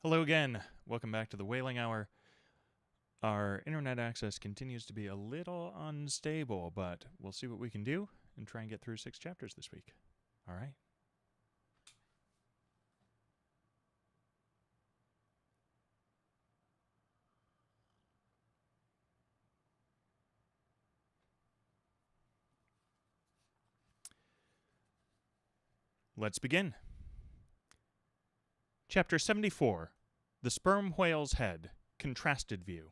Hello again. Welcome back to the Whaling Hour. Our internet access continues to be a little unstable, but we'll see what we can do and try and get through 6 chapters this week. All right. Let's begin. Chapter 74, The Sperm Whale's Head, Contrasted View.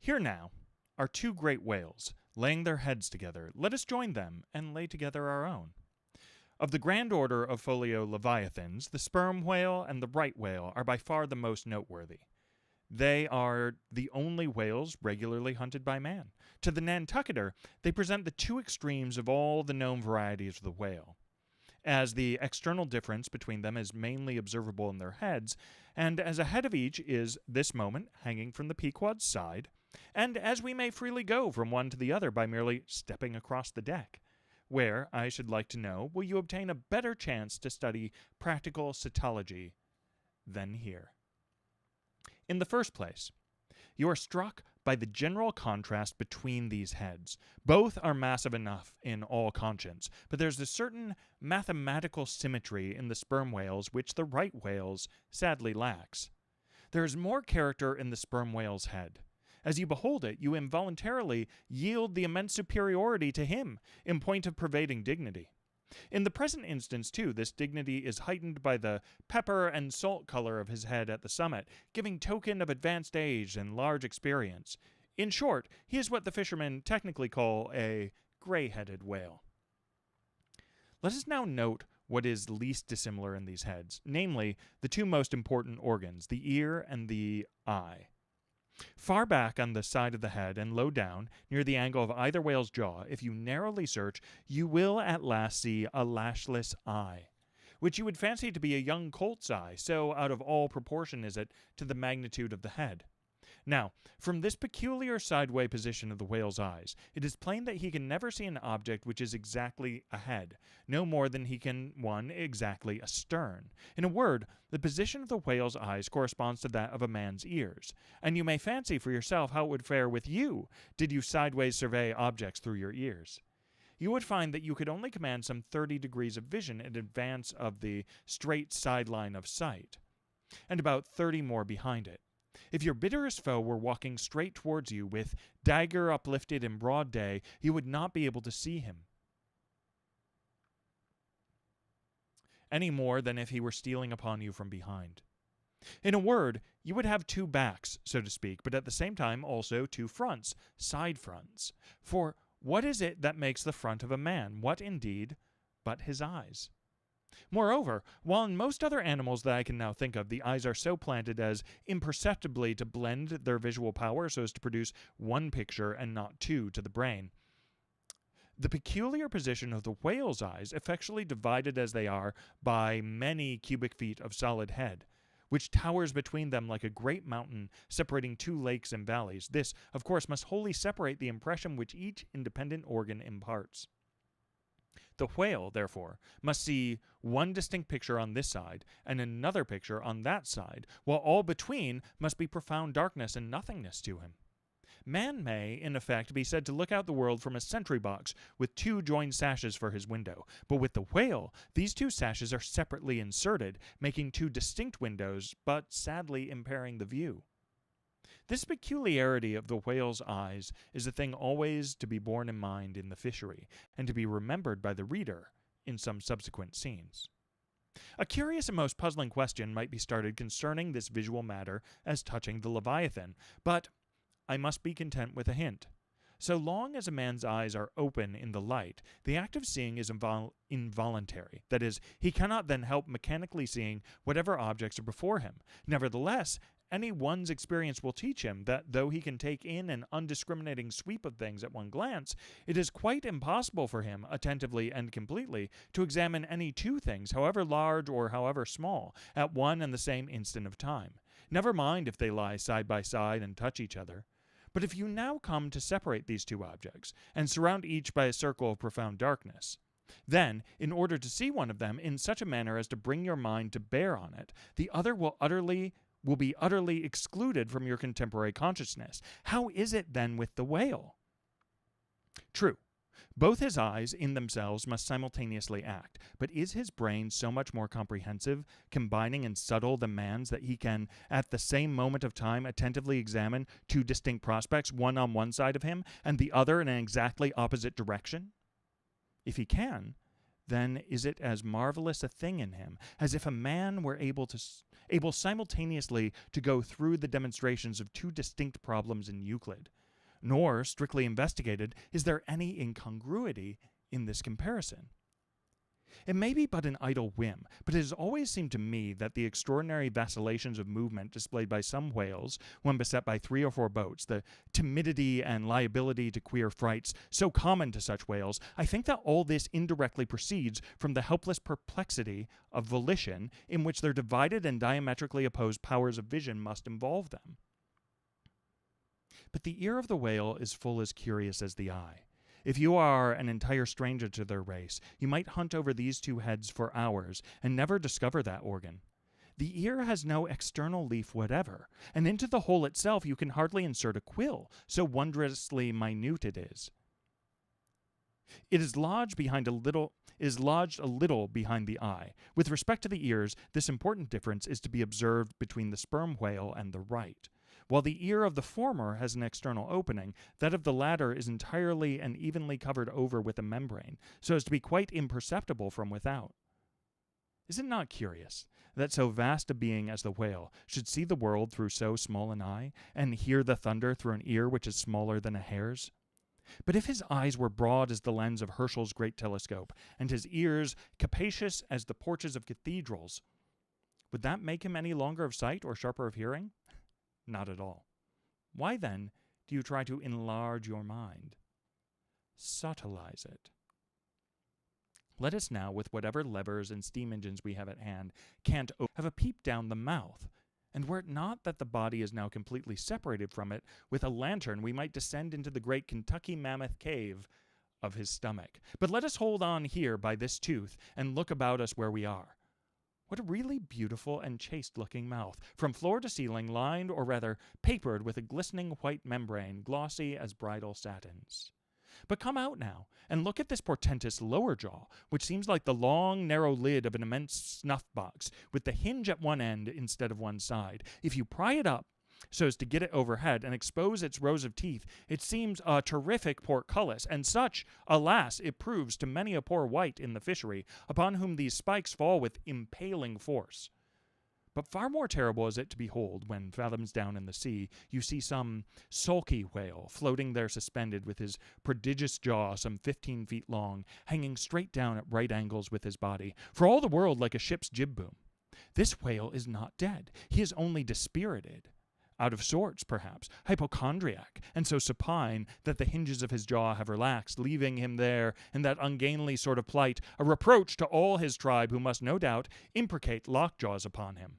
Here now are 2 great whales, laying their heads together. Let us join them and lay together our own. Of the grand order of folio leviathans, the sperm whale and the right whale are by far the most noteworthy. They are the only whales regularly hunted by man. To the Nantucketer, they present the 2 extremes of all the known varieties of the whale, as the external difference between them is mainly observable in their heads, and as a head of each is, this moment, hanging from the Pequod's side, and as we may freely go from one to the other by merely stepping across the deck, where, I should like to know, will you obtain a better chance to study practical cetology than here? In the first place, you are struck by the general contrast between these heads. Both are massive enough in all conscience, but there's a certain mathematical symmetry in the sperm whales which the right whales sadly lacks. There is more character in the sperm whale's head. As you behold it, you involuntarily yield the immense superiority to him in point of pervading dignity. In the present instance, too, this dignity is heightened by the pepper and salt color of his head at the summit, giving token of advanced age and large experience. In short, he is what the fishermen technically call a gray-headed whale. Let us now note what is least dissimilar in these heads, namely the 2 most important organs, the ear and the eye. Far back on the side of the head and low down, near the angle of either whale's jaw, if you narrowly search, you will at last see a lashless eye, which you would fancy to be a young colt's eye, so out of all proportion is it to the magnitude of the head. Now, from this peculiar sideway position of the whale's eyes, it is plain that he can never see an object which is exactly a head, no more than he can one exactly a stern. In a word, the position of the whale's eyes corresponds to that of a man's ears, and you may fancy for yourself how it would fare with you did you sideways survey objects through your ears. You would find that you could only command some 30 degrees of vision in advance of the straight sideline of sight, and about 30 more behind it. If your bitterest foe were walking straight towards you with dagger uplifted in broad day, you would not be able to see him, any more than if he were stealing upon you from behind. In a word, you would have 2 backs, so to speak, but at the same time also 2 fronts, side fronts. For what is it that makes the front of a man? What, indeed, but his eyes? Moreover, while in most other animals that I can now think of, the eyes are so planted as imperceptibly to blend their visual power so as to produce 1 picture and not 2 to the brain, the peculiar position of the whale's eyes, effectually divided as they are by many cubic feet of solid head, which towers between them like a great mountain separating 2 lakes and valleys, this, of course, must wholly separate the impression which each independent organ imparts. The whale, therefore, must see 1 distinct picture on this side and another picture on that side, while all between must be profound darkness and nothingness to him. Man may, in effect, be said to look out the world from a sentry box with 2 joined sashes for his window, but with the whale, these 2 sashes are separately inserted, making 2 distinct windows, but sadly impairing the view. This peculiarity of the whale's eyes is a thing always to be borne in mind in the fishery, and to be remembered by the reader in some subsequent scenes. A curious and most puzzling question might be started concerning this visual matter as touching the Leviathan, but I must be content with a hint. So long as a man's eyes are open in the light, the act of seeing is involuntary. That is, he cannot then help mechanically seeing whatever objects are before him. Nevertheless, any one's experience will teach him that though he can take in an undiscriminating sweep of things at one glance, it is quite impossible for him, attentively and completely, to examine any 2 things, however large or however small, at one and the same instant of time. Never mind if they lie side by side and touch each other. But if you now come to separate these 2 objects, and surround each by a circle of profound darkness, Then, in order to see one of them in such a manner as to bring your mind to bear on it, the other will be utterly excluded from your contemporary consciousness. How is it then with the whale? True, both his eyes in themselves must simultaneously act, but is his brain so much more comprehensive, combining and subtle than man's, that he can, at the same moment of time, attentively examine two distinct prospects, one on one side of him and the other in an exactly opposite direction? If he can, then is it as marvelous a thing in him as if a man were able simultaneously to go through the demonstrations of two distinct problems in Euclid. Nor, strictly investigated, is there any incongruity in this comparison. It may be but an idle whim, but it has always seemed to me that the extraordinary vacillations of movement displayed by some whales when beset by 3 or 4 boats, the timidity and liability to queer frights so common to such whales, I think that all this indirectly proceeds from the helpless perplexity of volition in which their divided and diametrically opposed powers of vision must involve them. But the ear of the whale is full as curious as the eye. If you are an entire stranger to their race, you might hunt over these two heads for hours and never discover that organ. The ear has no external leaf whatever, and into the hole itself you can hardly insert a quill, so wondrously minute it is. It is lodged a little behind the eye. With respect to the ears, this important difference is to be observed between the sperm whale and the right. While the ear of the former has an external opening, that of the latter is entirely and evenly covered over with a membrane, so as to be quite imperceptible from without. Is it not curious that so vast a being as the whale should see the world through so small an eye, and hear the thunder through an ear which is smaller than a hare's? But if his eyes were broad as the lens of Herschel's great telescope, and his ears capacious as the porches of cathedrals, would that make him any longer of sight or sharper of hearing? Not at all. Why, then, do you try to enlarge your mind? Subtilize it. Let us now, with whatever levers and steam engines we have at hand, have a peep down the mouth. And were it not that the body is now completely separated from it, with a lantern we might descend into the great Kentucky Mammoth cave of his stomach. But let us hold on here by this tooth and look about us where we are. What a really beautiful and chaste-looking mouth, from floor to ceiling, lined, or rather papered with a glistening white membrane, glossy as bridal satins. But come out now, and look at this portentous lower jaw, which seems like the long, narrow lid of an immense snuff-box, with the hinge at one end instead of one side. If you pry it up, so as to get it overhead and expose its rows of teeth, it seems a terrific portcullis, and such, alas, it proves to many a poor wight in the fishery, upon whom these spikes fall with impaling force. But far more terrible is it to behold when, fathoms down in the sea, you see some sulky whale floating there suspended with his prodigious jaw some 15 feet long, hanging straight down at right angles with his body, for all the world like a ship's jib-boom. This whale is not dead. He is only dispirited. Out of sorts, perhaps, hypochondriac, and so supine that the hinges of his jaw have relaxed, leaving him there in that ungainly sort of plight, a reproach to all his tribe who must, no doubt, imprecate lockjaws upon him.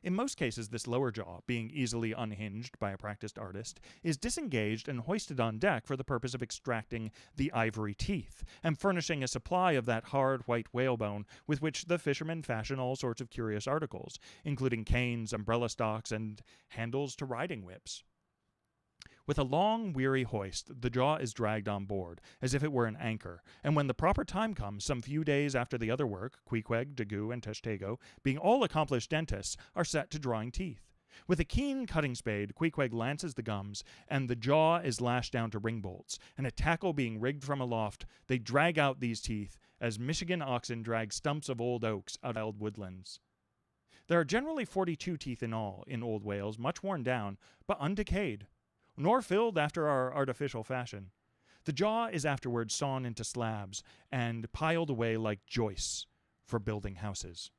In most cases, this lower jaw, being easily unhinged by a practiced artist, is disengaged and hoisted on deck for the purpose of extracting the ivory teeth, and furnishing a supply of that hard white whalebone with which the fishermen fashion all sorts of curious articles, including canes, umbrella stocks, and handles to riding whips. With a long, weary hoist, the jaw is dragged on board, as if it were an anchor, and when the proper time comes, some few days after the other work, Queequeg, Daggoo, and Tashtego, being all accomplished dentists, are set to drawing teeth. With a keen cutting spade, Queequeg lances the gums, and the jaw is lashed down to ring bolts, and a tackle being rigged from aloft, they drag out these teeth, as Michigan oxen drag stumps of old oaks out of wild woodlands. There are generally 42 teeth in all, in old whales, much worn down, but undecayed, nor filled after our artificial fashion. The jaw is afterwards sawn into slabs and piled away like joists for building houses.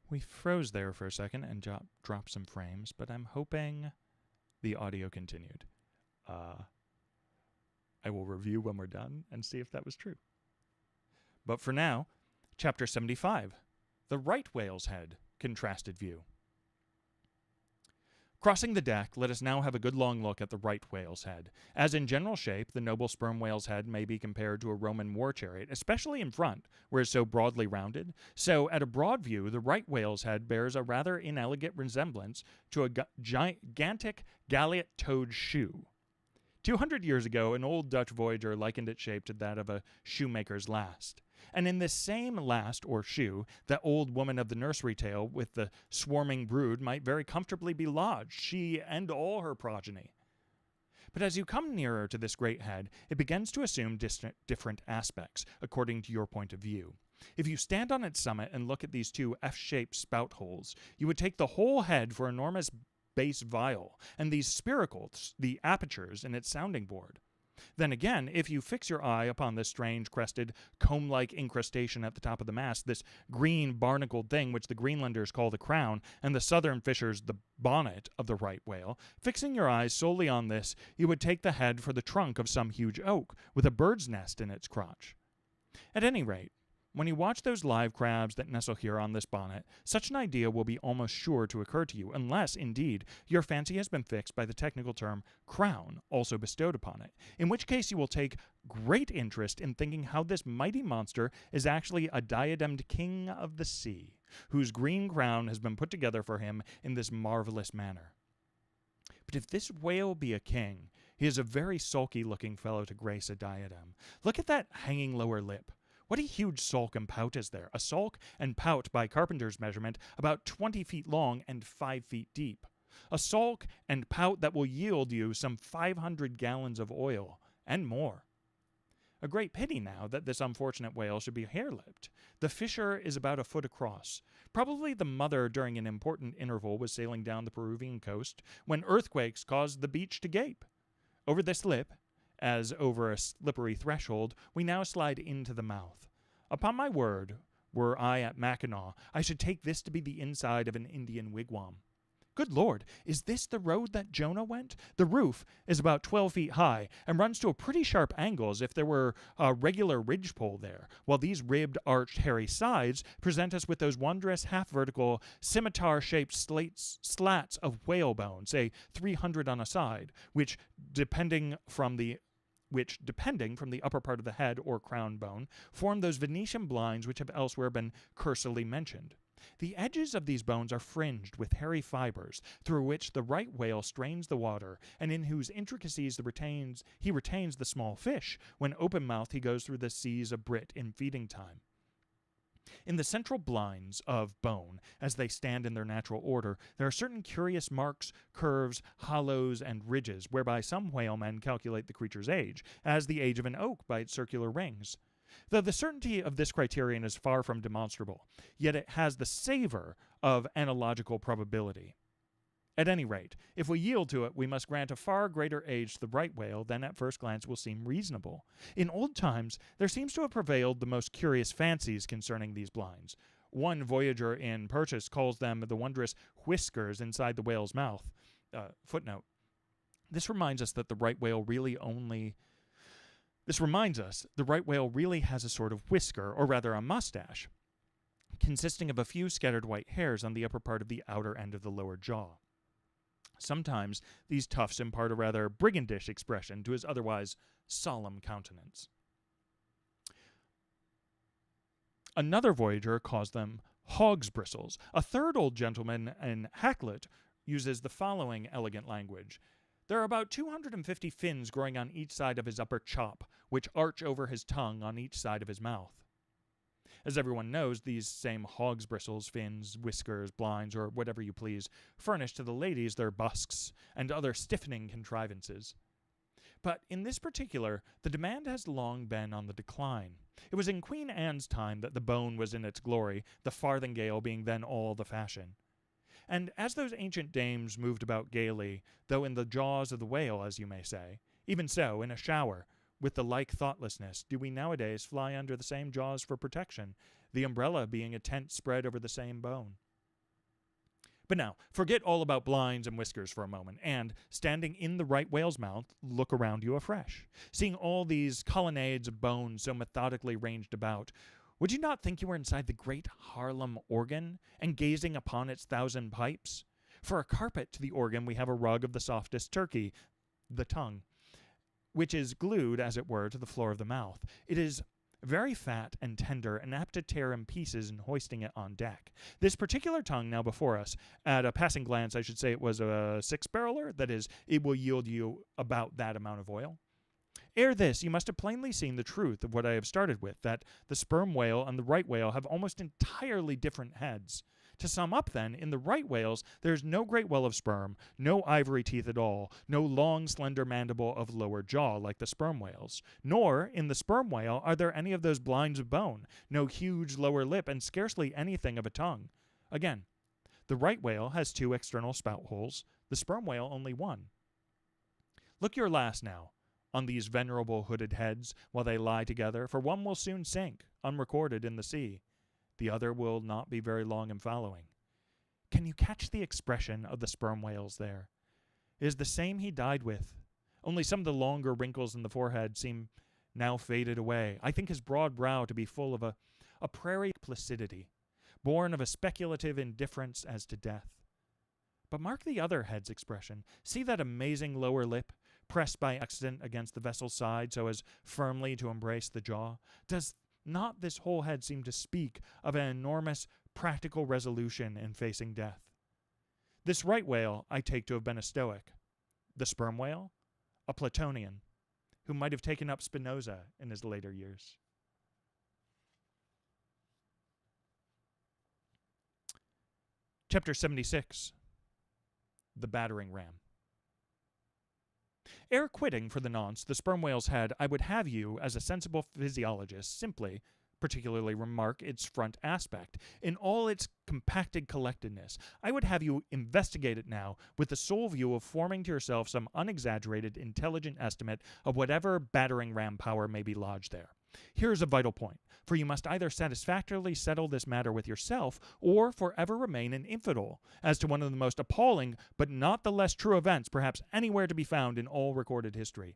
We froze there for a second and dropped some frames, but I'm hoping the audio continued. I will review when we're done and see if that was true. But for now, Chapter 75, The Right Whale's Head, Contrasted View. Crossing the deck, let us now have a good long look at the right whale's head. As in general shape, the noble sperm whale's head may be compared to a Roman war chariot, especially in front, where it's so broadly rounded. So, at a broad view, the right whale's head bears a rather inelegant resemblance to a gigantic galliot-toed shoe. 200 years ago, an old Dutch voyager likened its shape to that of a shoemaker's last. And in this same last, or shoe, that old woman of the nursery tale with the swarming brood might very comfortably be lodged, she and all her progeny. But as you come nearer to this great head, it begins to assume different aspects, according to your point of view. If you stand on its summit and look at these two F-shaped spout holes, you would take the whole head for enormous bass viol, and these spiracles, the apertures in its sounding board. Then again, if you fix your eye upon this strange crested, comb-like incrustation at the top of the mast, this green barnacled thing which the Greenlanders call the crown, and the southern fishers the bonnet of the right whale, fixing your eyes solely on this, you would take the head for the trunk of some huge oak, with a bird's nest in its crotch. At any rate, when you watch those live crabs that nestle here on this bonnet, such an idea will be almost sure to occur to you, unless, indeed, your fancy has been fixed by the technical term crown also bestowed upon it, in which case you will take great interest in thinking how this mighty monster is actually a diademed king of the sea, whose green crown has been put together for him in this marvelous manner. But if this whale be a king, he is a very sulky-looking fellow to grace a diadem. Look at that hanging lower lip. What a huge sulk and pout is there, a sulk and pout by carpenter's measurement about 20 feet long and 5 feet deep. A sulk and pout that will yield you some 500 gallons of oil, and more. A great pity now that this unfortunate whale should be hair-lipped. The fissure is about a foot across. Probably the mother during an important interval was sailing down the Peruvian coast when earthquakes caused the beach to gape. Over this lip, as over a slippery threshold, we now slide into the mouth. Upon my word, were I at Mackinac, I should take this to be the inside of an Indian wigwam. Good Lord, is this the road that Jonah went? The roof is about 12 feet high and runs to a pretty sharp angle as if there were a regular ridgepole there, while these ribbed, arched, hairy sides present us with those wondrous half-vertical, scimitar-shaped slats of whalebone, say 300 on a side, which, depending from the upper part of the head or crown bone, form those Venetian blinds which have elsewhere been cursorily mentioned. The edges of these bones are fringed with hairy fibers, through which the right whale strains the water, and in whose intricacies he retains the small fish, when open-mouthed he goes through the seas of brit in feeding time. In the central blinds of bone, as they stand in their natural order, there are certain curious marks, curves, hollows, and ridges, whereby some whalemen calculate the creature's age, as the age of an oak by its circular rings. Though the certainty of this criterion is far from demonstrable, yet it has the savor of analogical probability. At any rate, if we yield to it, we must grant a far greater age to the right whale than at first glance will seem reasonable. In old times, there seems to have prevailed the most curious fancies concerning these blinds. One voyager in Purchas calls them the wondrous whiskers inside the whale's mouth. Footnote. This reminds us the right whale really has a sort of whisker, or rather a mustache, consisting of a few scattered white hairs on the upper part of the outer end of the lower jaw. Sometimes these tufts impart a rather brigandish expression to his otherwise solemn countenance. Another voyager calls them hog's bristles. A third old gentleman in Hakluyt uses the following elegant language. There are about 250 fins growing on each side of his upper chop, which arch over his tongue on each side of his mouth. As everyone knows, these same hog's bristles, fins, whiskers, blinds, or whatever you please, furnish to the ladies their busks and other stiffening contrivances. But in this particular, the demand has long been on the decline. It was in Queen Anne's time that the bone was in its glory, the farthingale being then all the fashion. And as those ancient dames moved about gaily, though in the jaws of the whale, as you may say, even so, in a shower, with the like thoughtlessness, do we nowadays fly under the same jaws for protection, the umbrella being a tent spread over the same bone. But now, forget all about blinds and whiskers for a moment, and, standing in the right whale's mouth, look around you afresh. Seeing all these colonnades of bones so methodically ranged about, Would you not think you were inside the great Haarlem organ and gazing upon its 1,000 pipes? For a carpet to the organ we have a rug of the softest turkey, the tongue, which is glued, as it were, to the floor of the mouth. It is very fat and tender, and apt to tear in pieces in hoisting it on deck. This particular tongue now before us, at a passing glance I should say it was a 6-barreler, that is, it will yield you about that amount of oil. Ere this, you must have plainly seen the truth of what I have started with, that the sperm whale and the right whale have almost entirely different heads. To sum up, then, in the right whales, there is no great well of sperm, no ivory teeth at all, no long, slender mandible of lower jaw like the sperm whales. Nor, in the sperm whale, are there any of those blinds of bone, no huge lower lip, and scarcely anything of a tongue. Again, the right whale has 2 external spout holes, the sperm whale only 1. Look your last now on these venerable hooded heads while they lie together, for one will soon sink, unrecorded, in the sea. The other will not be very long in following. Can you catch the expression of the sperm whales there? It is the same he died with, only some of the longer wrinkles in the forehead seem now faded away. I think his broad brow to be full of a prairie placidity, born of a speculative indifference as to death. But mark the other head's expression. See that amazing lower lip, pressed by accident against the vessel's side so as firmly to embrace the jaw? Does not this whole head seem to speak of an enormous practical resolution in facing death? This right whale I take to have been a Stoic. The sperm whale, a Platonian, who might have taken up Spinoza in his later years. Chapter 76. The Battering-Ram. Ere quitting for the nonce the sperm whale's head, I would have you, as a sensible physiologist, simply, particularly remark its front aspect. In all its compacted collectedness, I would have you investigate it now with the sole view of forming to yourself some unexaggerated, intelligent estimate of whatever battering-ram power may be lodged there. Here is a vital point, for you must either satisfactorily settle this matter with yourself, or forever remain an infidel, as to one of the most appalling, but not the less true events perhaps anywhere to be found in all recorded history.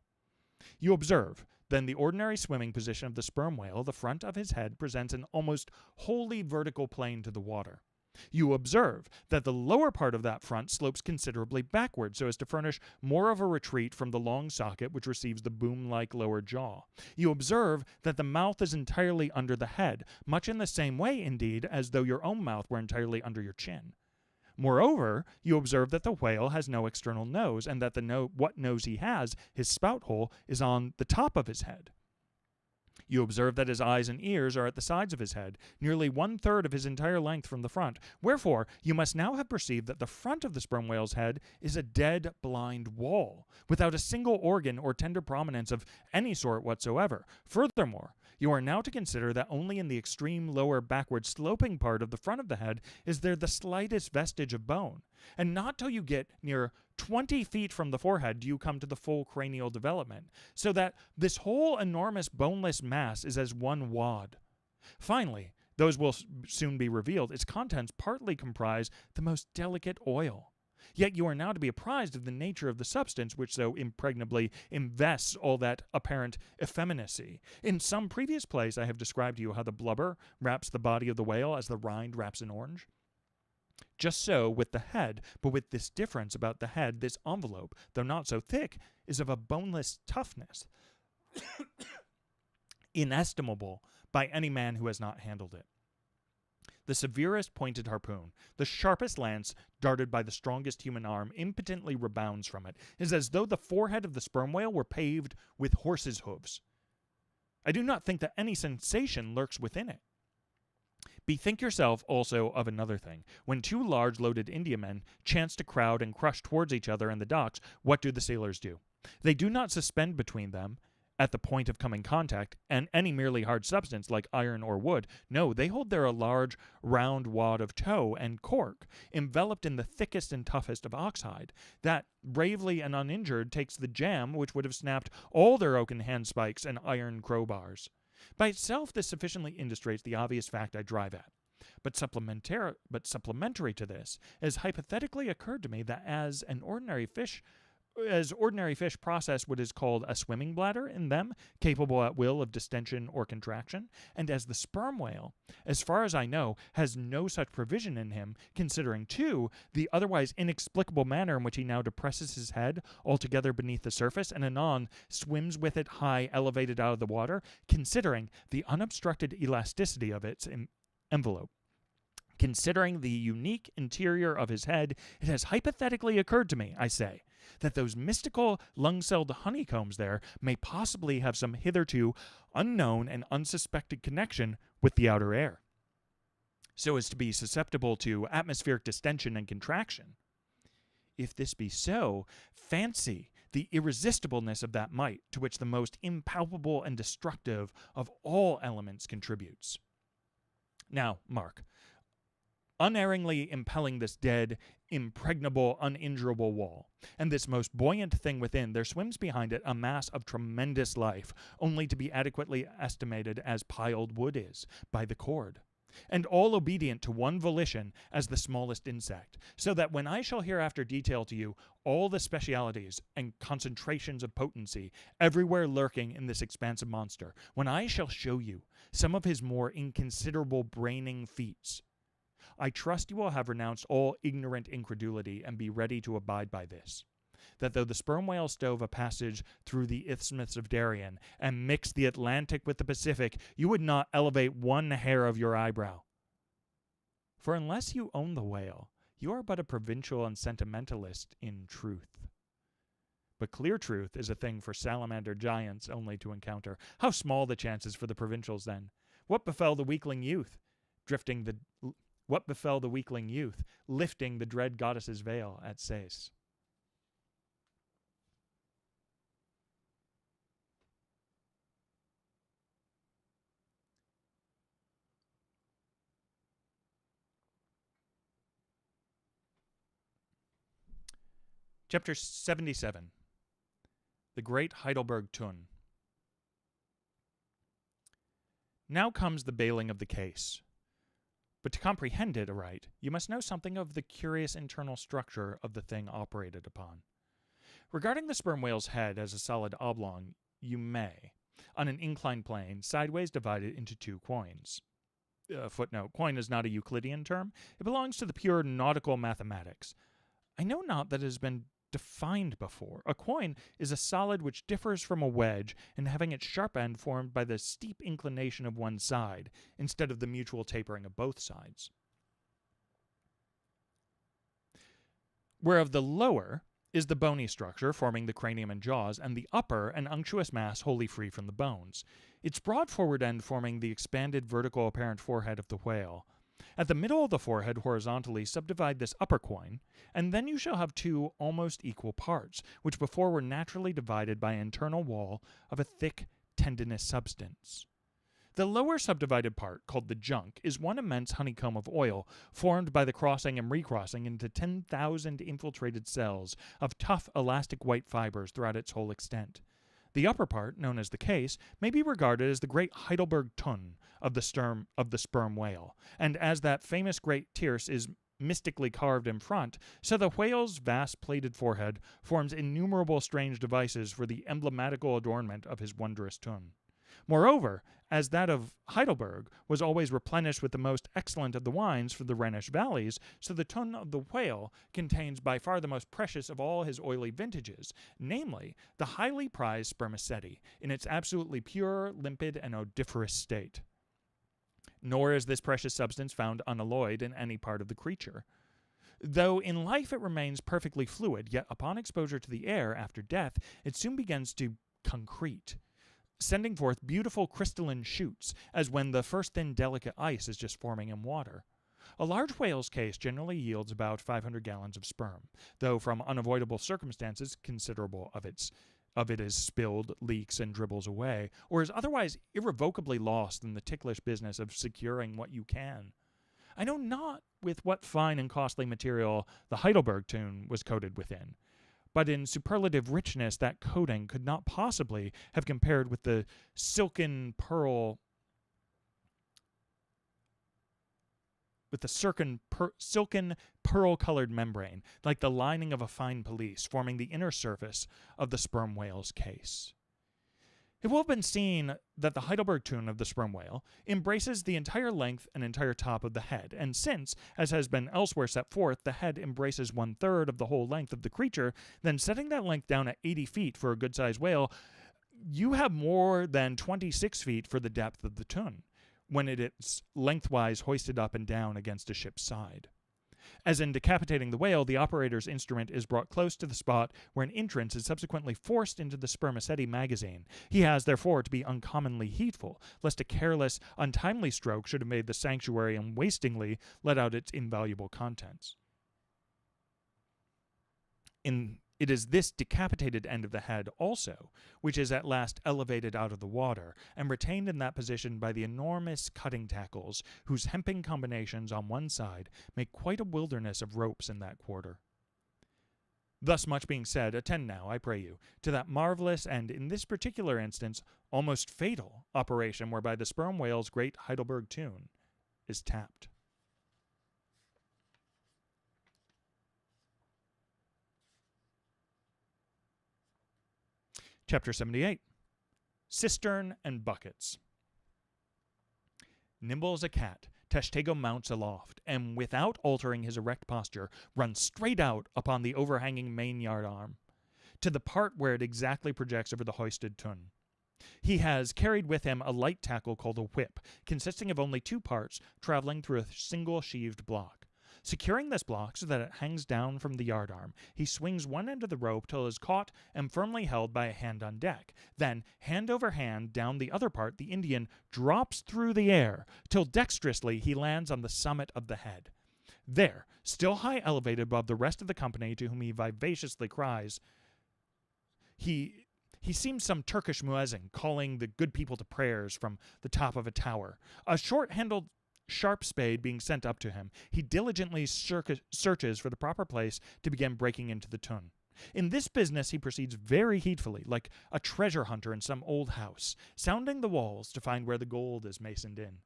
You observe, then, the ordinary swimming position of the sperm whale. The front of his head presents an almost wholly vertical plane to the water. You observe that the lower part of that front slopes considerably backward so as to furnish more of a retreat from the long socket which receives the boom-like lower jaw. You observe that the mouth is entirely under the head, much in the same way, indeed, as though your own mouth were entirely under your chin. Moreover, you observe that the whale has no external nose, and that what nose he has, his spout hole, is on the top of his head. You observe that his eyes and ears are at the sides of his head, nearly 1/3 of his entire length from the front. Wherefore, you must now have perceived that the front of the sperm whale's head is a dead, blind wall, without a single organ or tender prominence of any sort whatsoever. Furthermore, you are now to consider that only in the extreme lower backward sloping part of the front of the head is there the slightest vestige of bone, and not till you get near 20 feet from the forehead do you come to the full cranial development, so that this whole enormous boneless mass is as one wad. Finally, those will soon be revealed, its contents partly comprise the most delicate oil. Yet you are now to be apprised of the nature of the substance which so impregnably invests all that apparent effeminacy. In some previous place I have described to you how the blubber wraps the body of the whale as the rind wraps an orange. Just so with the head, but with this difference about the head, this envelope, though not so thick, is of a boneless toughness, inestimable by any man who has not handled it. The severest pointed harpoon, the sharpest lance darted by the strongest human arm, impotently rebounds from it. It is as though the forehead of the sperm whale were paved with horses' hooves. I do not think that any sensation lurks within it. Bethink yourself also of another thing. When 2 large loaded Indiamen chance to crowd and crush towards each other in the docks, what do the sailors do? They do not suspend between them, at the point of coming contact, and any merely hard substance like iron or wood. No, they hold there a large round wad of tow and cork, enveloped in the thickest and toughest of oxhide, that, bravely and uninjured, takes the jam which would have snapped all their oaken handspikes and iron crowbars. By itself this sufficiently illustrates the obvious fact I drive at. But supplementary to this, it has hypothetically occurred to me that as an ordinary fish as ordinary fish process what is called a swimming bladder in them, capable at will of distension or contraction, and as the sperm whale, as far as I know, has no such provision in him, considering, too, the otherwise inexplicable manner in which he now depresses his head altogether beneath the surface and anon swims with it high elevated out of the water, considering the unobstructed elasticity of its envelope. Considering the unique interior of his head, it has hypothetically occurred to me, I say, that those mystical lung-celled honeycombs there may possibly have some hitherto unknown and unsuspected connection with the outer air, so as to be susceptible to atmospheric distension and contraction. If this be so, fancy the irresistibleness of that might to which the most impalpable and destructive of all elements contributes. Now, mark, unerringly impelling this dead, impregnable, uninjurable wall, and this most buoyant thing within, there swims behind it a mass of tremendous life, only to be adequately estimated as piled wood is, by the cord, and all obedient to one volition as the smallest insect, so that when I shall hereafter detail to you all the specialities and concentrations of potency everywhere lurking in this expansive monster, when I shall show you some of his more inconsiderable braining feats, I trust you will have renounced all ignorant incredulity and be ready to abide by this, that though the sperm whale stove a passage through the Isthmus of Darien and mixed the Atlantic with the Pacific, you would not elevate one hair of your eyebrow. For unless you own the whale, you are but a provincial and sentimentalist in truth. But clear truth is a thing for salamander giants only to encounter. How small the chances for the provincials, then? What befell the weakling youth, lifting the dread goddess's veil at Sais? Chapter 77. The Great Heidelburgh Tun. Now comes the bailing of the case. But to comprehend it aright, you must know something of the curious internal structure of the thing operated upon. Regarding the sperm whale's head as a solid oblong, you may, on an inclined plane, sideways divide it into two coins. Footnote, coin is not a Euclidean term. It belongs to the pure nautical mathematics. I know not that it has been defined before. A coin is a solid which differs from a wedge in having its sharp end formed by the steep inclination of one side, instead of the mutual tapering of both sides. Whereof the lower is the bony structure forming the cranium and jaws, and the upper an unctuous mass wholly free from the bones, its broad forward end forming the expanded vertical apparent forehead of the whale. At the middle of the forehead horizontally subdivide this upper coin, and then you shall have two almost equal parts, which before were naturally divided by an internal wall of a thick, tendinous substance. The lower subdivided part, called the junk, is one immense honeycomb of oil, formed by the crossing and recrossing into 10,000 infiltrated cells of tough, elastic white fibers throughout its whole extent. The upper part, known as the case, may be regarded as the great Heidelburgh Tun of the sperm whale, and as that famous great tierce is mystically carved in front, so the whale's vast plated forehead forms innumerable strange devices for the emblematical adornment of his wondrous tun. Moreover, as that of Heidelburgh was always replenished with the most excellent of the wines from the Rhenish valleys, so the tun of the whale contains by far the most precious of all his oily vintages, namely, the highly prized spermaceti, in its absolutely pure, limpid, and odoriferous state. Nor is this precious substance found unalloyed in any part of the creature. Though in life it remains perfectly fluid, yet upon exposure to the air after death, it soon begins to concrete, sending forth beautiful crystalline shoots, as when the first thin delicate ice is just forming in water. A large whale's case generally yields about 500 gallons of sperm, though from unavoidable circumstances considerable of it is spilled, leaks, and dribbles away, or is otherwise irrevocably lost in the ticklish business of securing what you can. I know not with what fine and costly material the Heidelburgh tun was coated within, but in superlative richness that coating could not possibly have compared with the silken pearl pearl-colored membrane, like the lining of a fine pelisse, forming the inner surface of the sperm whale's case. It will have been seen that the Heidelburgh tune of the sperm whale embraces the entire length and entire top of the head, and since, as has been elsewhere set forth, the head embraces 1/3 of the whole length of the creature, then setting that length down at 80 feet for a good-sized whale, you have more than 26 feet for the depth of the tune, when it is lengthwise hoisted up and down against a ship's side. As in decapitating the whale, the operator's instrument is brought close to the spot where an entrance is subsequently forced into the spermaceti magazine. He has, therefore, to be uncommonly heedful, lest a careless, untimely stroke should have made the sanctuary unwastingly let out its invaluable contents. It is this decapitated end of the head also which is at last elevated out of the water and retained in that position by the enormous cutting tackles whose hemping combinations on one side make quite a wilderness of ropes in that quarter. Thus much being said, attend now, I pray you, to that marvelous and, in this particular instance, almost fatal operation whereby the sperm whale's great Heidelburgh tune is tapped. Chapter 78. Cistern and Buckets. Nimble as a cat, Tashtego mounts aloft, and without altering his erect posture, runs straight out upon the overhanging main-yard arm, to the part where it exactly projects over the hoisted tun. He has carried with him a light tackle called a whip, consisting of only 2 parts, traveling through a single sheaved block. Securing this block so that it hangs down from the yardarm, he swings one end of the rope till it is caught and firmly held by a hand on deck. Then, hand over hand, down the other part, the Indian drops through the air, till dexterously he lands on the summit of the head. There, still high elevated above the rest of the company, to whom he vivaciously cries, he seems some Turkish muezzin calling the good people to prayers from the top of a tower. A short-handled sharp spade being sent up to him, he diligently searches for the proper place to begin breaking into the tun. In this business he proceeds very heedfully, like a treasure hunter in some old house, sounding the walls to find where the gold is masoned in.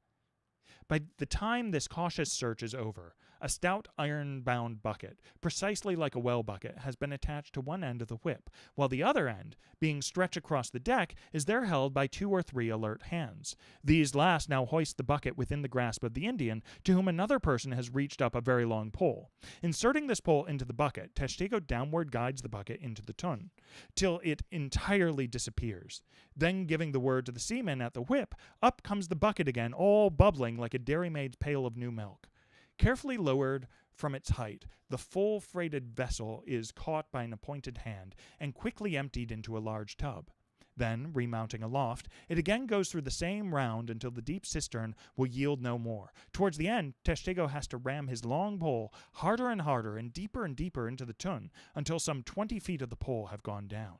By the time this cautious search is over, a stout iron-bound bucket, precisely like a well bucket, has been attached to one end of the whip, while the other end, being stretched across the deck, is there held by 2 or 3 alert hands. These last now hoist the bucket within the grasp of the Indian, to whom another person has reached up a very long pole. Inserting this pole into the bucket, Tashtego downward guides the bucket into the tun, till it entirely disappears. Then, giving the word to the seaman at the whip, up comes the bucket again, all bubbling like a dairymaid's pail of new milk. Carefully lowered from its height, the full-freighted vessel is caught by an appointed hand and quickly emptied into a large tub. Then, remounting aloft, it again goes through the same round until the deep cistern will yield no more. Towards the end, Tashtego has to ram his long pole harder and deeper into the tun until some 20 feet of the pole have gone down.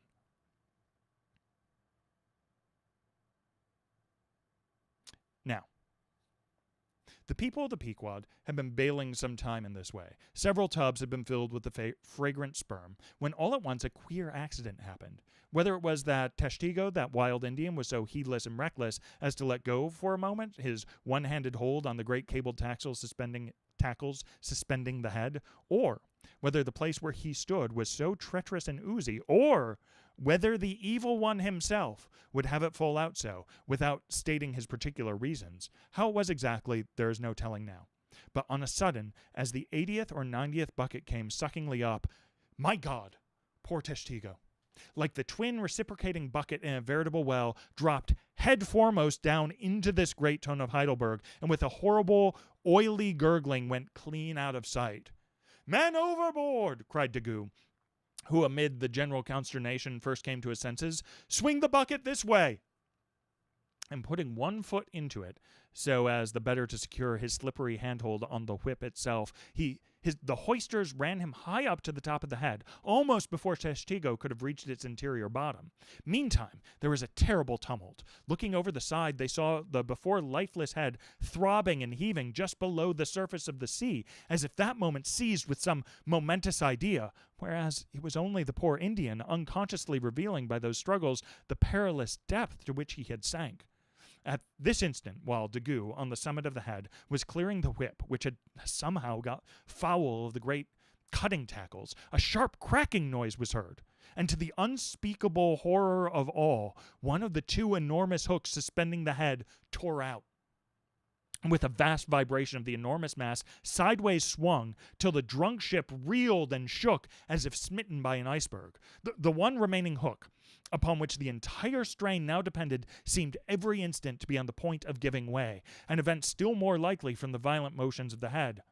Now, the people of the Pequod had been bailing some time in this way. Several tubs had been filled with the fragrant sperm, when all at once a queer accident happened. Whether it was that Tashtego, that wild Indian, was so heedless and reckless as to let go for a moment his one-handed hold on the great cabled tackles suspending the head, or whether the place where he stood was so treacherous and oozy, or whether the evil one himself would have it fall out so, without stating his particular reasons. How it was exactly, there is no telling now. But on a sudden, as the 80th or 90th bucket came suckingly up, my God, poor Tashtego, like the twin reciprocating bucket in a veritable well, dropped head foremost down into this great tun of Heidelburgh, and with a horrible, oily gurgling went clean out of sight. "Man overboard!" cried Daggoo, who amid the general consternation first came to his senses. "Swing the bucket this way!" And putting one foot into it, so as the better to secure his slippery handhold on the whip itself, the hoisters ran him high up to the top of the head, almost before Tashtego could have reached its interior bottom. Meantime, there was a terrible tumult. Looking over the side, they saw the before lifeless head throbbing and heaving just below the surface of the sea, as if that moment seized with some momentous idea, whereas it was only the poor Indian, unconsciously revealing by those struggles the perilous depth to which he had sank. At this instant, while Daggoo, on the summit of the head, was clearing the whip, which had somehow got foul of the great cutting tackles, a sharp cracking noise was heard, and to the unspeakable horror of all, one of the two enormous hooks suspending the head tore out. With a vast vibration of the enormous mass, sideways swung till the drunk ship reeled and shook as if smitten by an iceberg. The one remaining hook, upon which the entire strain now depended, seemed every instant to be on the point of giving way, an event still more likely from the violent motions of the head.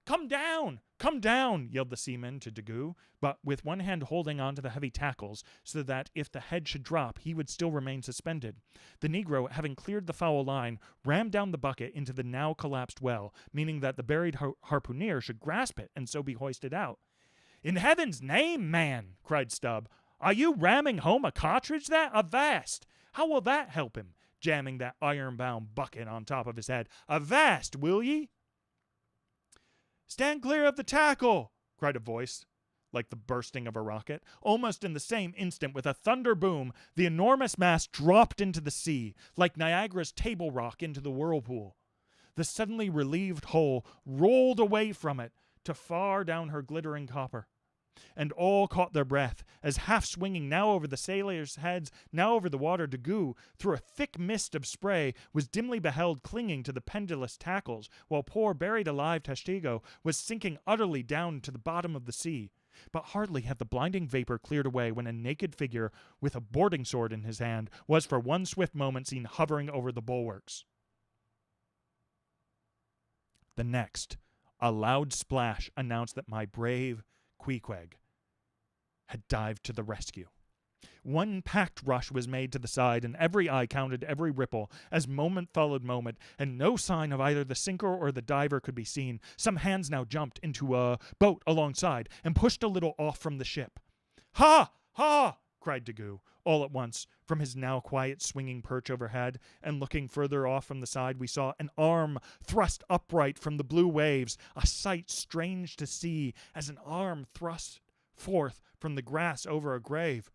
"Come down! Come down!" yelled the seaman to Daggoo, but with one hand holding on to the heavy tackles, so that if the head should drop, he would still remain suspended. The negro, having cleared the foul line, rammed down the bucket into the now collapsed well, meaning that the buried harpooneer should grasp it and so be hoisted out. "In heaven's name, man!" cried Stubb. "Are you ramming home a cartridge there? Avast! How will that help him? Jamming that iron-bound bucket on top of his head. Avast, will ye?" "Stand clear of the tackle!" cried a voice like the bursting of a rocket. Almost in the same instant, with a thunder boom, the enormous mass dropped into the sea, like Niagara's Table Rock into the whirlpool. The suddenly relieved hull rolled away from it to far down her glittering copper. And all caught their breath, as half-swinging now over the sailors' heads, now over the water, Daggoo, through a thick mist of spray, was dimly beheld clinging to the pendulous tackles, while poor buried alive Tashtego was sinking utterly down to the bottom of the sea. But hardly had the blinding vapor cleared away when a naked figure, with a boarding sword in his hand, was for one swift moment seen hovering over the bulwarks. The next, a loud splash announced that my brave Queequeg had dived to the rescue. One packed rush was made to the side, and every eye counted every ripple, as moment followed moment, and no sign of either the sinker or the diver could be seen. Some hands now jumped into a boat alongside, and pushed a little off from the ship. "Ha! Ha!" cried Daggoo, all at once, from his now quiet swinging perch overhead, and looking further off from the side we saw an arm thrust upright from the blue waves, a sight strange to see, as an arm thrust forth from the grass over a grave.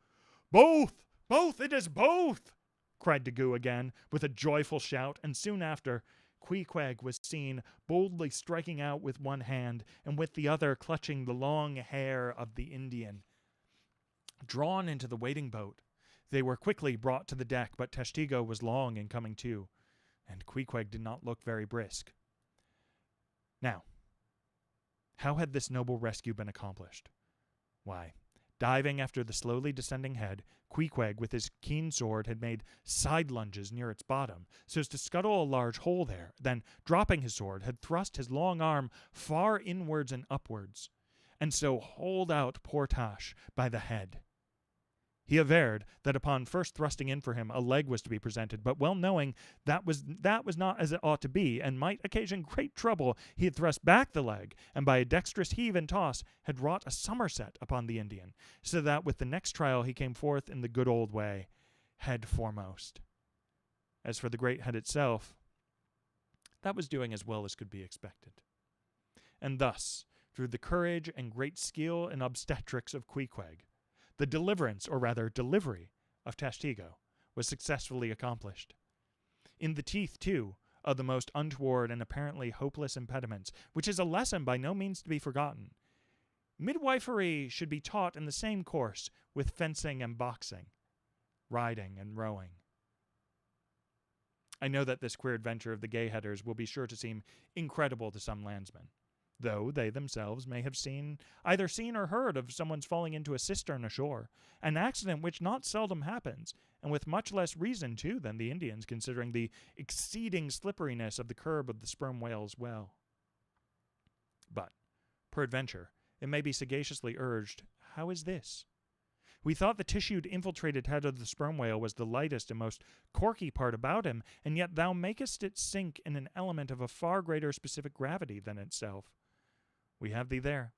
"Both! Both! It is both!" cried Daggoo again, with a joyful shout, and soon after, Queequeg was seen boldly striking out with one hand, and with the other clutching the long hair of the Indian. Drawn into the waiting boat, they were quickly brought to the deck, but Tashtego was long in coming to, and Queequeg did not look very brisk. Now, how had this noble rescue been accomplished? Why, diving after the slowly descending head, Queequeg with his keen sword had made side lunges near its bottom, so as to scuttle a large hole there, then, dropping his sword, had thrust his long arm far inwards and upwards, and so hauled out poor Tash by the head. He averred that upon first thrusting in for him, a leg was to be presented, but well knowing that was not as it ought to be, and might occasion great trouble, he had thrust back the leg, and by a dexterous heave and toss had wrought a somerset upon the Indian, so that with the next trial he came forth in the good old way, head foremost. As for the great head itself, that was doing as well as could be expected. And thus, through the courage and great skill and obstetrics of Queequeg, the deliverance, or rather delivery, of Tashtego was successfully accomplished. In the teeth, too, of the most untoward and apparently hopeless impediments, which is a lesson by no means to be forgotten. Midwifery should be taught in the same course with fencing and boxing, riding and rowing. I know that this queer adventure of the gay-headers will be sure to seem incredible to some landsmen, though they themselves may have either seen or heard of someone's falling into a cistern ashore, an accident which not seldom happens, and with much less reason, too, than the Indians, considering the exceeding slipperiness of the curb of the sperm whale's well. But, peradventure, it may be sagaciously urged, how is this? We thought the tissued, infiltrated head of the sperm whale was the lightest and most corky part about him, and yet thou makest it sink in an element of a far greater specific gravity than itself. We have thee there.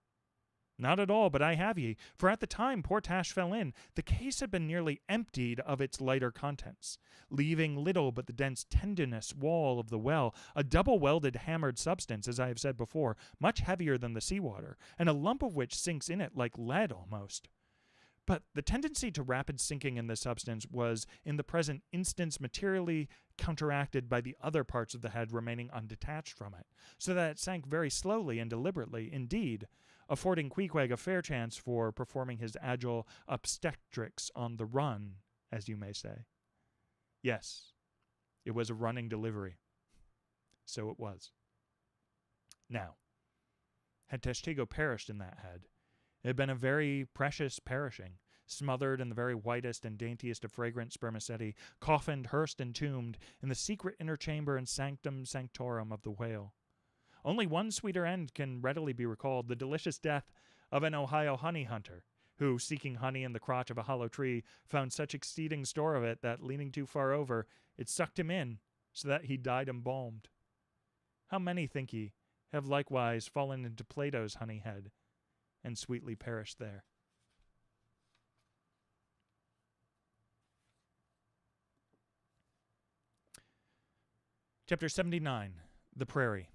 Not at all, but I have ye, for at the time poor Tash fell in, the case had been nearly emptied of its lighter contents, leaving little but the dense tendinous wall of the well, a double-welded hammered substance, as I have said before, much heavier than the sea-water, and a lump of which sinks in it like lead almost. But the tendency to rapid sinking in this substance was, in the present instance, materially counteracted by the other parts of the head remaining undetached from it, so that it sank very slowly and deliberately, indeed, affording Queequeg a fair chance for performing his agile obstetrics on the run, as you may say. Yes, it was a running delivery. So it was. Now, had Teshtigo perished in that head, it had been a very precious perishing, smothered in the very whitest and daintiest of fragrant spermaceti, coffined, hearsed, and tombed in the secret inner chamber and sanctum sanctorum of the whale. Only one sweeter end can readily be recalled, the delicious death of an Ohio honey hunter, who, seeking honey in the crotch of a hollow tree, found such exceeding store of it that, leaning too far over, it sucked him in, so that he died embalmed. How many, think ye, have likewise fallen into Plato's honey head, and sweetly perished there? Chapter 79, The Prairie.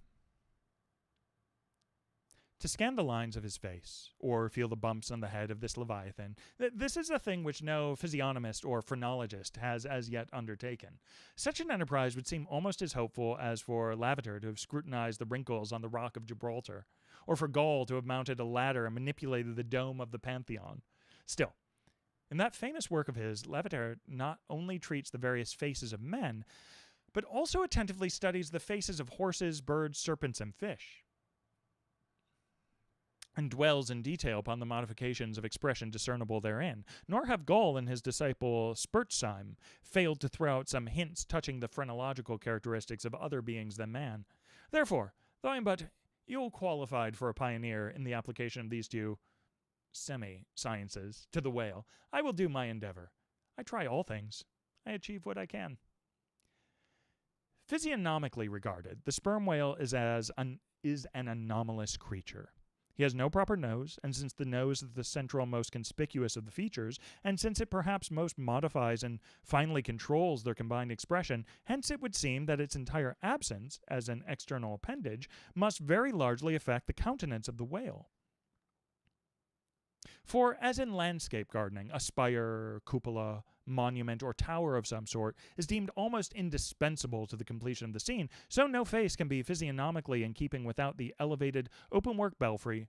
To scan the lines of his face, or feel the bumps on the head of this leviathan, this is a thing which no physiognomist or phrenologist has as yet undertaken. Such an enterprise would seem almost as hopeful as for Lavater to have scrutinized the wrinkles on the rock of Gibraltar, or for Gall to have mounted a ladder and manipulated the dome of the Pantheon. Still, in that famous work of his, Lavater not only treats the various faces of men, but also attentively studies the faces of horses, birds, serpents, and fish, and dwells in detail upon the modifications of expression discernible therein. Nor have Gall and his disciple Spertzheim failed to throw out some hints touching the phrenological characteristics of other beings than man. Therefore, though I am but ill qualified for a pioneer in the application of these two semi-sciences to the whale, I will do my endeavor. I try all things. I achieve what I can. Physiognomically regarded, the sperm whale is an anomalous creature. He has no proper nose, and since the nose is the central most conspicuous of the features, and since it perhaps most modifies and finally controls their combined expression, hence it would seem that its entire absence, as an external appendage, must very largely affect the countenance of the whale. For, as in landscape gardening, a spire, cupola, monument, or tower of some sort is deemed almost indispensable to the completion of the scene, so no face can be physiognomically in keeping without the elevated, open-work belfry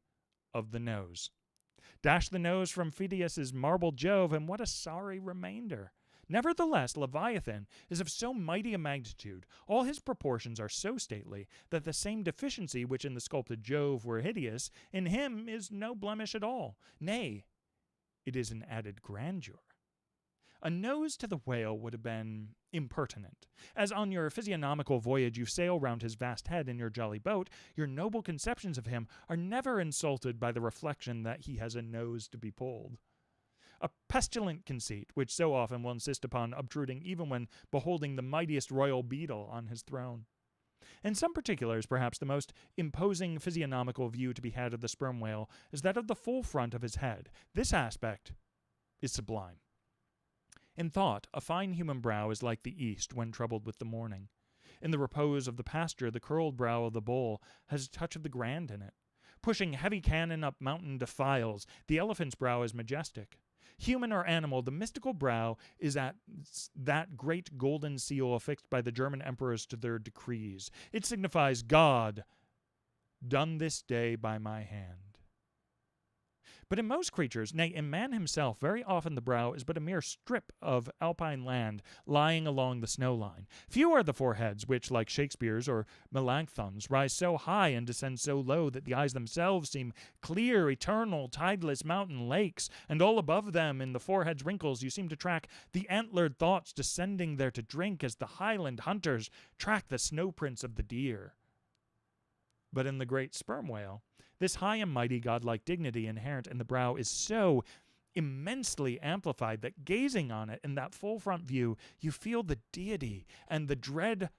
of the nose. Dash the nose from Phidias's marble Jove, and what a sorry remainder! Nevertheless, Leviathan is of so mighty a magnitude, all his proportions are so stately, that the same deficiency which in the sculpted Jove were hideous, in him is no blemish at all. Nay, it is an added grandeur. A nose to the whale would have been impertinent. As on your physiognomical voyage you sail round his vast head in your jolly boat, your noble conceptions of him are never insulted by the reflection that he has a nose to be pulled. A pestilent conceit, which so often will insist upon obtruding even when beholding the mightiest royal beetle on his throne. In some particulars, perhaps the most imposing physiognomical view to be had of the sperm whale is that of the full front of his head. This aspect is sublime. In thought, a fine human brow is like the east when troubled with the morning. In the repose of the pasture, the curled brow of the bull has a touch of the grand in it. Pushing heavy cannon up mountain defiles, the elephant's brow is majestic. Human or animal, the mystical brow is at that great golden seal affixed by the German emperors to their decrees. It signifies God, done this day by my hand. But in most creatures, nay, in man himself, very often the brow is but a mere strip of alpine land lying along the snow line. Few are the foreheads which, like Shakespeare's or Melanchthon's, rise so high and descend so low that the eyes themselves seem clear, eternal, tideless mountain lakes, and all above them in the forehead's wrinkles you seem to track the antlered thoughts descending there to drink as the highland hunters track the snow prints of the deer. But in the great sperm whale, this high and mighty godlike dignity inherent in the brow is so immensely amplified that gazing on it in that full front view, you feel the deity and the dread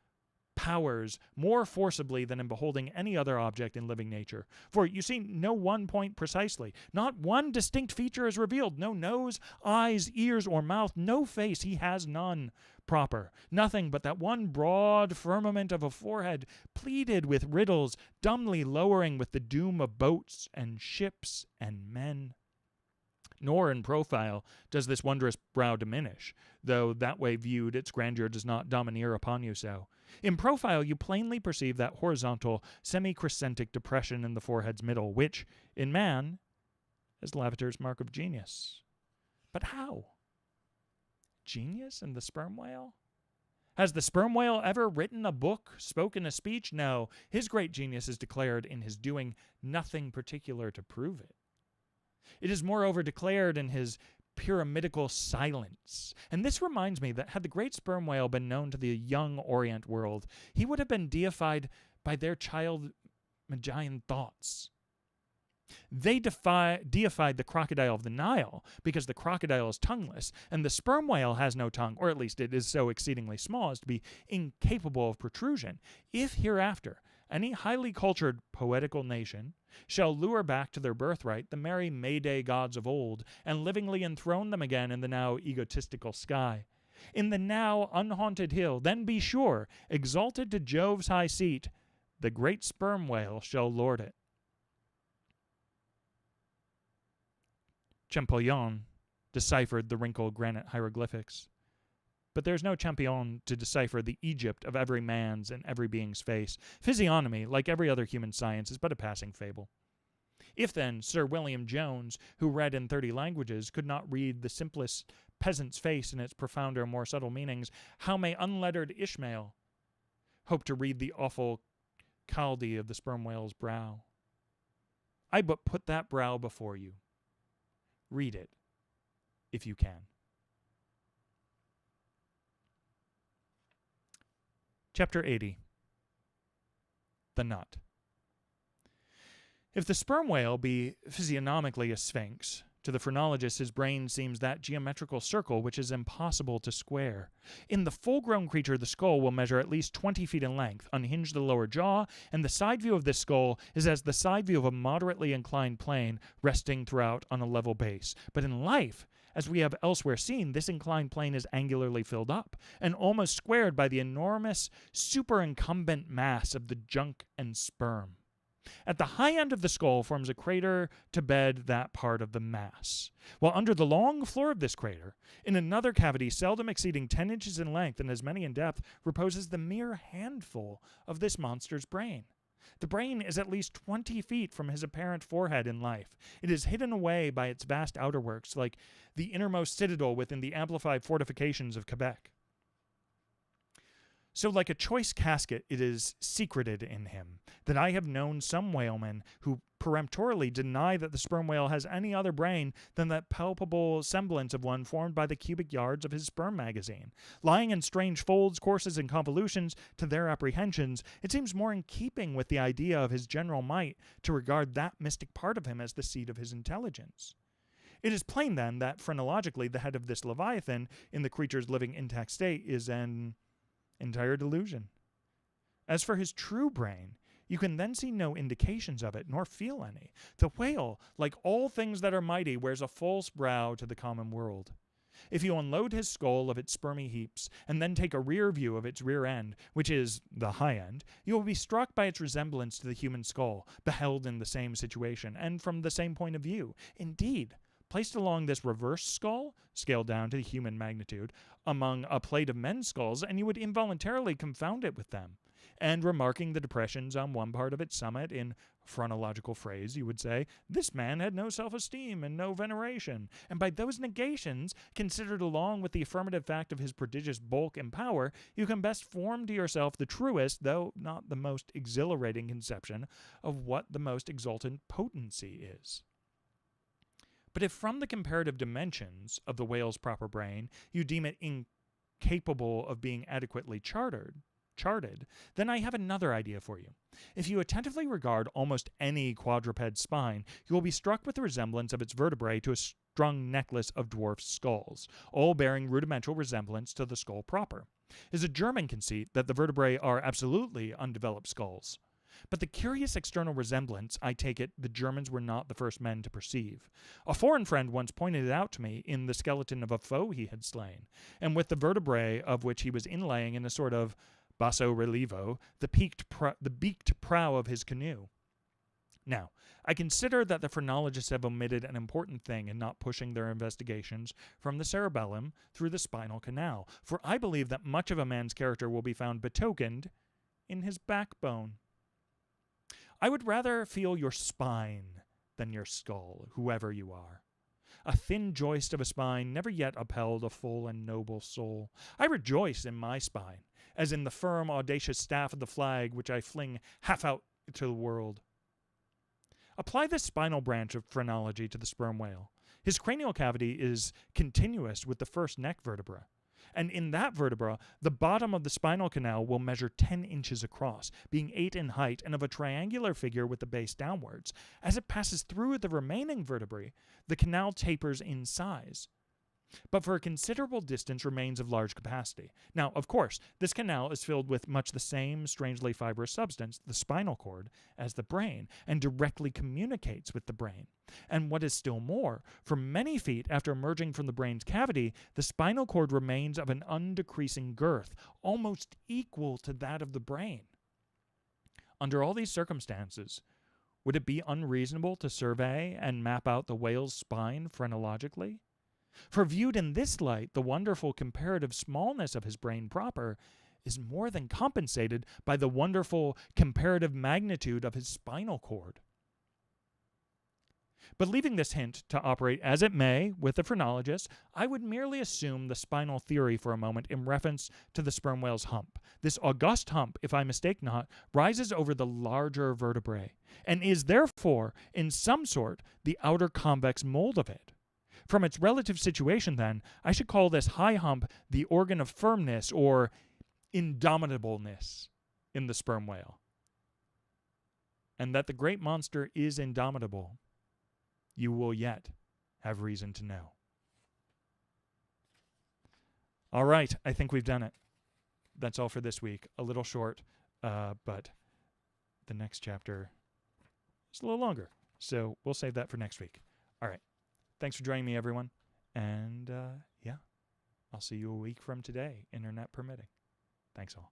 powers more forcibly than in beholding any other object in living nature. For you see no one point precisely. Not one distinct feature is revealed. No nose, eyes, ears, or mouth. No face. He has none proper. Nothing but that one broad firmament of a forehead pleated with riddles, dumbly lowering with the doom of boats and ships and men. Nor in profile does this wondrous brow diminish, though that way viewed its grandeur does not domineer upon you so. In profile you plainly perceive that horizontal, semi-crescentic depression in the forehead's middle, which, in man, is Lavater's mark of genius. But how? Genius in the sperm whale? Has the sperm whale ever written a book, spoken a speech? No, his great genius is declared in his doing nothing particular to prove it. It is moreover declared in his pyramidical silence. And this reminds me that had the great sperm whale been known to the young Orient world, he would have been deified by their child Magian thoughts. They deified the crocodile of the Nile because the crocodile is tongueless, and the sperm whale has no tongue, or at least it is so exceedingly small as to be incapable of protrusion. If hereafter any highly cultured poetical nation shall lure back to their birthright the merry May-Day gods of old, and livingly enthrone them again in the now egotistical sky, in the now unhaunted hill, then be sure, exalted to Jove's high seat, the great sperm whale shall lord it. Champollion deciphered the wrinkled granite hieroglyphics. But there's no Champollion to decipher the Egypt of every man's and every being's face. Physiognomy, like every other human science, is but a passing fable. If, then, Sir William Jones, who read in 30 languages, could not read the simplest peasant's face in its profounder and more subtle meanings, how may unlettered Ishmael hope to read the awful Chaldee of the sperm whale's brow? I but put that brow before you. Read it, if you can. Chapter 80. The Nut. If the sperm whale be physiognomically a sphinx, to the phrenologist his brain seems that geometrical circle which is impossible to square. In the full-grown creature the skull will measure at least 20 feet in length, unhinge the lower jaw, and the side view of this skull is as the side view of a moderately inclined plane resting throughout on a level base. But in life, as we have elsewhere seen, this inclined plane is angularly filled up, and almost squared by the enormous superincumbent mass of the junk and sperm. At the high end of the skull forms a crater to bed that part of the mass, while under the long floor of this crater, in another cavity seldom exceeding 10 inches in length and as many in depth, reposes the mere handful of this monster's brain. The brain is at least 20 feet from his apparent forehead in life. It is hidden away by its vast outerworks, like the innermost citadel within the amplified fortifications of Quebec. So like a choice casket, it is secreted in him, that I have known some whalemen who peremptorily deny that the sperm whale has any other brain than that palpable semblance of one formed by the cubic yards of his sperm magazine. Lying in strange folds, courses, and convolutions, to their apprehensions, it seems more in keeping with the idea of his general might to regard that mystic part of him as the seat of his intelligence. It is plain, then, that phrenologically the head of this Leviathan in the creature's living intact state is an entire delusion. As for his true brain, you can then see no indications of it, nor feel any. The whale, like all things that are mighty, wears a false brow to the common world. If you unload his skull of its spermy heaps, and then take a rear view of its rear end, which is the high end, you will be struck by its resemblance to the human skull, beheld in the same situation, and from the same point of view. Indeed, placed along this reverse skull, scaled down to the human magnitude, among a plate of men's skulls, and you would involuntarily confound it with them. And remarking the depressions on one part of its summit, in phrenological phrase, you would say, this man had no self-esteem and no veneration. And by those negations, considered along with the affirmative fact of his prodigious bulk and power, you can best form to yourself the truest, though not the most exhilarating conception of what the most exultant potency is. But if from the comparative dimensions of the whale's proper brain you deem it incapable of being adequately charted, then I have another idea for you. If you attentively regard almost any quadruped spine, you will be struck with the resemblance of its vertebrae to a strung necklace of dwarf skulls, all bearing rudimental resemblance to the skull proper. It is a German conceit that the vertebrae are absolutely undeveloped skulls. But the curious external resemblance, I take it, the Germans were not the first men to perceive. A foreign friend once pointed it out to me in the skeleton of a foe he had slain, and with the vertebrae of which he was inlaying in a sort of basso relievo the beaked prow of his canoe. Now, I consider that the phrenologists have omitted an important thing in not pushing their investigations from the cerebellum through the spinal canal, for I believe that much of a man's character will be found betokened in his backbone. I would rather feel your spine than your skull, whoever you are. A thin joist of a spine never yet upheld a full and noble soul. I rejoice in my spine, as in the firm, audacious staff of the flag which I fling half out to the world. Apply this spinal branch of phrenology to the sperm whale. His cranial cavity is continuous with the first neck vertebra, and in that vertebra, the bottom of the spinal canal will measure 10 inches across, being 8 in height and of a triangular figure with the base downwards. As it passes through the remaining vertebrae, the canal tapers in size, but for a considerable distance remains of large capacity. Now, of course, this canal is filled with much the same strangely fibrous substance, the spinal cord, as the brain, and directly communicates with the brain. And what is still more, for many feet after emerging from the brain's cavity, the spinal cord remains of an undecreasing girth, almost equal to that of the brain. Under all these circumstances, would it be unreasonable to survey and map out the whale's spine phrenologically? For viewed in this light, the wonderful comparative smallness of his brain proper is more than compensated by the wonderful comparative magnitude of his spinal cord. But leaving this hint to operate as it may with the phrenologist, I would merely assume the spinal theory for a moment in reference to the sperm whale's hump. This august hump, if I mistake not, rises over the larger vertebrae, and is therefore, in some sort, the outer convex mold of it. From its relative situation, then, I should call this high hump the organ of firmness or indomitableness in the sperm whale. And that the great monster is indomitable, you will yet have reason to know. All right, I think we've done it. That's all for this week. A little short, but the next chapter is a little longer, so we'll save that for next week. All right. Thanks for joining me, everyone. And, yeah, I'll see you a week from today, internet permitting. Thanks all.